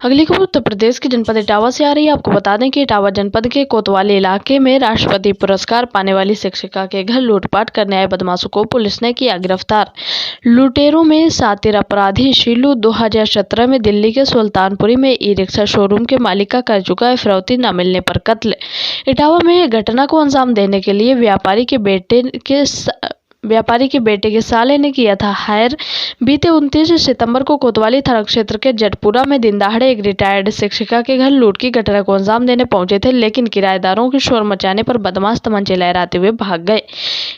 अगली खबर उत्तर प्रदेश के जनपद इटावा से आ रही है। आपको बता दें कि इटावा जनपद के कोतवाली इलाके में राष्ट्रपति पुरस्कार पाने वाली शिक्षिका के घर लूटपाट करने आए बदमाशों को पुलिस ने किया गिरफ्तार। लुटेरों में शातिर अपराधी शीलू 2017 में दिल्ली के सुल्तानपुरी में ई रिक्शा शोरूम के मालिक का कर चुका है फिरौती न मिलने पर कत्ल। इटावा में घटना को अंजाम देने के लिए व्यापारी के बेटे के साले ने किया था हायर। बीते 29 सितंबर को कोतवाली थाना क्षेत्र के जटपुरा में दिन दहाड़े एक रिटायर्ड शिक्षिका के घर लूट की घटना को अंजाम देने पहुंचे थे, लेकिन किराएदारों के शोर मचाने पर बदमाश तमंचे लहराते हुए भाग गए।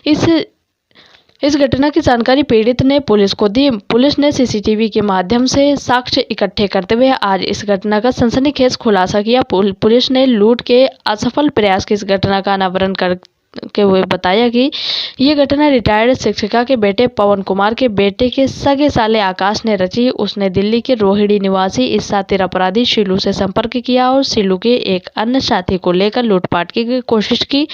इस घटना की जानकारी पीड़ित ने पुलिस को दी। पुलिस ने सीसीटीवी के माध्यम से साक्ष्य इकट्ठे करते हुए आज इस घटना का सनसनीखेज खुलासा किया। पुलिस ने लूट के असफल प्रयास की इस घटना का अनावरण के हुए बताया कि ये घटना रिटायर्ड शिक्षिका के बेटे पवन कुमार के बेटे के सगे साले आकाश ने रची। उसने दिल्ली के रोहिणी निवासी इस शातिर अपराधी शीलू से संपर्क किया और शीलू के एक अन्य साथी को लेकर लूटपाट की कोशिश की,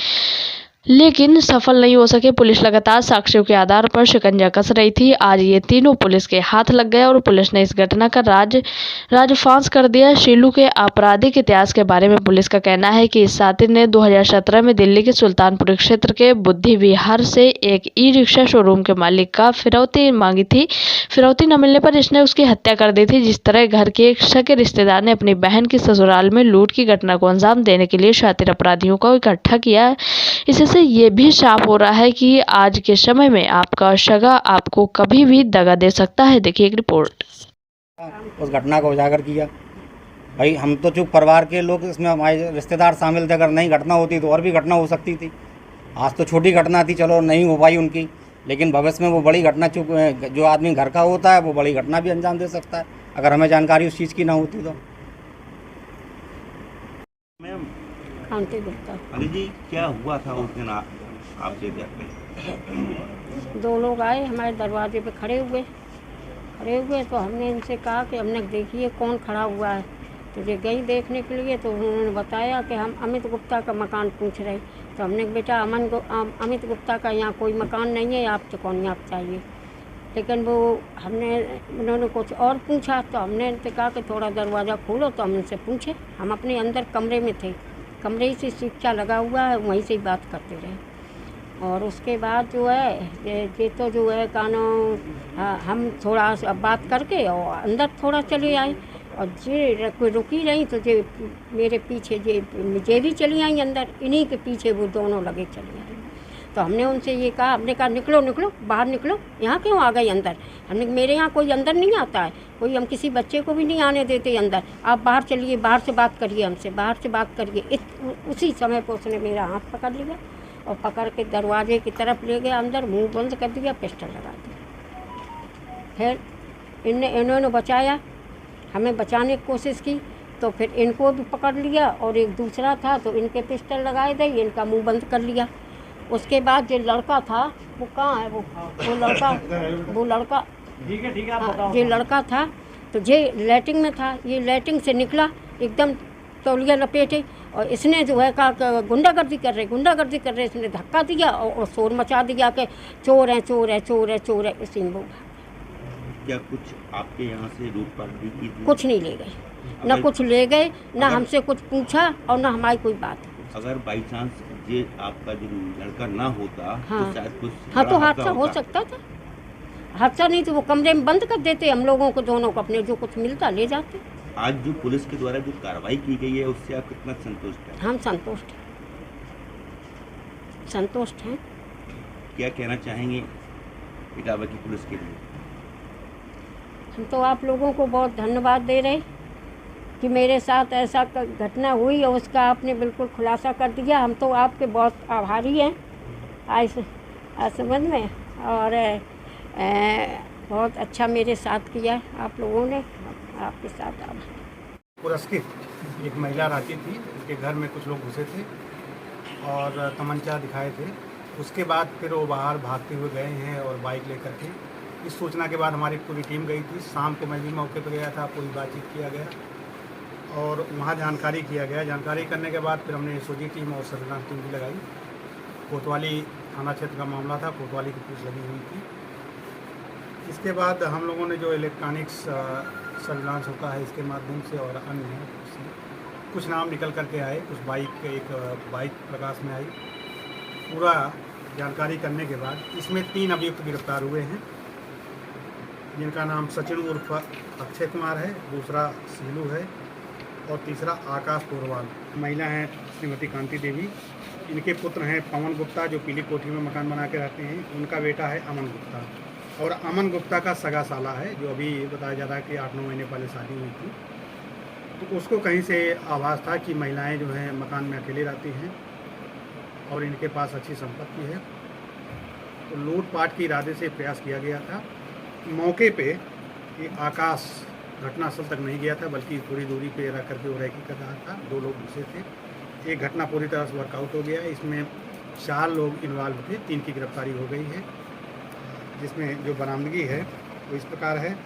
लेकिन सफल नहीं हो सके। पुलिस लगातार साक्ष्यों के आधार पर शिकंजा कस रही थी। आज ये तीनों पुलिस के हाथ लग गए और पुलिस ने इस घटना का राजफांस कर दिया। शीलू के आपराधिक इतिहास के बारे में पुलिस का कहना है कि इस सातिर ने 2017 में दिल्ली के सुल्तानपुर क्षेत्र के बुद्धि विहार से एक ई रिक्शा शोरूम के मालिक का फिरौती मांगी थी। फिरौती न मिलने पर इसने उसकी हत्या कर दी थी। जिस तरह घर के एक सगे रिश्तेदार ने अपनी बहन की ससुराल में लूट की घटना को अंजाम देने के लिए शातिर अपराधियों को इकट्ठा किया, इससे ये भी साफ हो रहा है कि आज के समय में आपका सगा आपको कभी भी दगा दे सकता है। देखिए एक रिपोर्ट। उस घटना को उजागर किया। भाई हम तो चूक परिवार के लोग, इसमें हमारे रिश्तेदार शामिल थे। अगर नहीं घटना होती तो और भी घटना हो सकती थी। आज तो छोटी घटना थी, चलो नहीं हो पाई उनकी, लेकिन भविष्य में वो बड़ी घटना, चूक जो आदमी घर का होता है वो बड़ी घटना भी अंजाम दे सकता है अगर हमें जानकारी उस चीज़ की ना होती तो। अली जी, क्या हुआ था उस दिन आपके घर पे? दो लोग आए हमारे दरवाजे पे खड़े हुए तो हमने इनसे कहा कि हमने देखिए कौन खड़ा हुआ है। तो ये गई देखने के लिए तो उन्होंने बताया कि हम अमित गुप्ता का मकान पूछ रहे। तो हमने बेटा अमित गुप्ता का यहाँ कोई मकान नहीं है, आपसे कौन आप चाहिए। लेकिन उन्होंने कुछ और पूछा। तो हमने इनसे कहा कि थोड़ा दरवाज़ा खोलो। तो हम इनसे पूछे, हम अपने अंदर कमरे में थे, कमरे से शीशा लगा हुआ है, वहीं से ही बात करते रहे। और उसके बाद जो है ये तो जो है हम थोड़ा सा बात करके और अंदर थोड़ा चले आए और ये कोई रुकी रही तो ये मेरे पीछे ये भी चली आई अंदर, इन्हीं के पीछे वो दोनों लगे चले आए। तो हमने उनसे ये कहा, हमने कहा निकलो निकलो बाहर निकलो, यहाँ क्यों आ गई अंदर। हमने मेरे यहाँ कोई अंदर नहीं आता है, कोई हम किसी बच्चे को भी नहीं आने देते अंदर। आप बाहर चलिए, बाहर से बात करिए हमसे, बाहर से बात करिए। उसी समय पर उसने मेरा हाथ पकड़ लिया और पकड़ के दरवाजे की तरफ ले गया अंदर, मुंह बंद कर दिया, पिस्टल लगा दिया। फिर इन्होंने बचाया, हमें बचाने की कोशिश की तो फिर इनको भी पकड़ लिया और एक दूसरा था तो इनके पिस्टल लगाए थे, इनका मुंह बंद कर लिया। उसके बाद जो लड़का था वो कहाँ है, वो लड़का ठीक है आप बताओ। ये लड़का था तो ये लैट्रिन में था, ये लैट्रिन से निकला एकदम तौलिया लपेटे और इसने जो है कहा गुंडागर्दी कर रहे। इसने धक्का दिया और शोर मचा दिया कि चोर है चोर है चोर है चोर है। इसी में वो क्या कुछ आपके यहाँ से लूटपाट भी की थी? कुछ नहीं ले गए, न कुछ ले गए, न हमसे कुछ पूछा और न हमारी कोई बात। अगर बाई चांस ये आपका जो लड़का ना होता हाँ, तो शायद कुछ तो हादसा हो सकता था। हादसा नहीं तो वो कमरे में बंद कर देते हम लोगों को, दोनों को, अपने जो कुछ मिलता ले जाते। आज जो पुलिस के द्वारा जो कार्रवाई की गई है उससे आप कितना संतुष्ट हैं? हम संतुष्ट हैं। क्या कहना चाहेंगे इटावा की पुलिस के लिए? हम तो आप लोगों को बहुत धन्यवाद दे रहे कि मेरे साथ ऐसा घटना हुई और उसका आपने बिल्कुल खुलासा कर दिया। हम तो आपके बहुत आभारी हैं आज समझ में, और बहुत अच्छा मेरे साथ किया आप लोगों ने। आपके साथ पुरस्कृत एक महिला रहती थी, उसके घर में कुछ लोग घुसे थे और तमंचा दिखाए थे। उसके बाद फिर वो बाहर भागते हुए गए हैं और बाइक लेकर के। इस सूचना के बाद हमारी पूरी टीम गई थी। शाम को मैं भी मौके पर गया था, पूरी बातचीत किया गया और वहाँ जानकारी किया गया। जानकारी करने के बाद फिर हमने एसओजी टीम और सर्विलांस टीम भी लगाई। कोतवाली थाना क्षेत्र का मामला था, कोतवाली की पुलिस लगी हुई थी। इसके बाद हम लोगों ने जो इलेक्ट्रॉनिक्स सर्विलांस होता है इसके माध्यम से और अन्य है। कुछ नाम निकल करके आए, कुछ बाइक एक बाइक प्रकाश में आई। पूरा जानकारी करने के बाद इसमें 3 अभियुक्त गिरफ्तार हुए हैं, जिनका नाम सचिन उर्फ अक्षय कुमार है, दूसरा सीलू है और तीसरा आकाश पोरवाल। महिला हैं श्रीमती कांति देवी, इनके पुत्र हैं पवन गुप्ता जो पीली कोठी में मकान बना के रहते हैं, उनका बेटा है अमन गुप्ता और अमन गुप्ता का सगा साला है जो अभी बताया जा रहा है कि 8-9 महीने पहले शादी हुई थी। तो उसको कहीं से आभास था कि महिलाएं जो हैं मकान में अकेली रहती हैं और इनके पास अच्छी संपत्ति है, तो लूटपाट के इरादे से प्रयास किया गया था। मौके पे ये आकाश घटनास्थल तक नहीं गया था, बल्कि थोड़ी दूरी पे रह करके वो रैकी कर रहा था। 2 लोग घुसे थे। ये घटना पूरी तरह से वर्कआउट हो गया। इसमें 4 लोग इन्वॉल्व थे, 3 की गिरफ्तारी हो गई है, जिसमें जो बरामदगी है वो इस प्रकार है।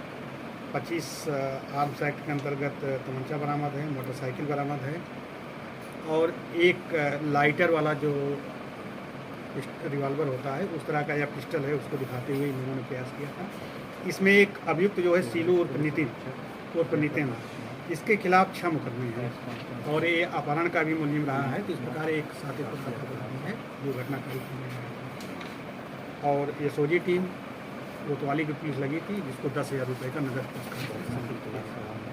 25 आर्म्स एक्ट के अंतर्गत तमंचा बरामद है, मोटरसाइकिल बरामद है और एक लाइटर वाला जो रिवॉल्वर होता है उस तरह का या पिस्टल है, उसको दिखाते हुए इन लोगों ने प्रयास किया था। इसमें एक अभियुक्त जो है सीलू उर्फ नितिन, इसके खिलाफ 6 मुकदमे हैं और ये अपहरण का भी मुलजिम रहा है। तो इस प्रकार एक साथी है जो घटनाकारी और एसओजी टीम कोतवाली की पुलिस लगी थी, जिसको 10,000 रुपये का नगद पुरस्कार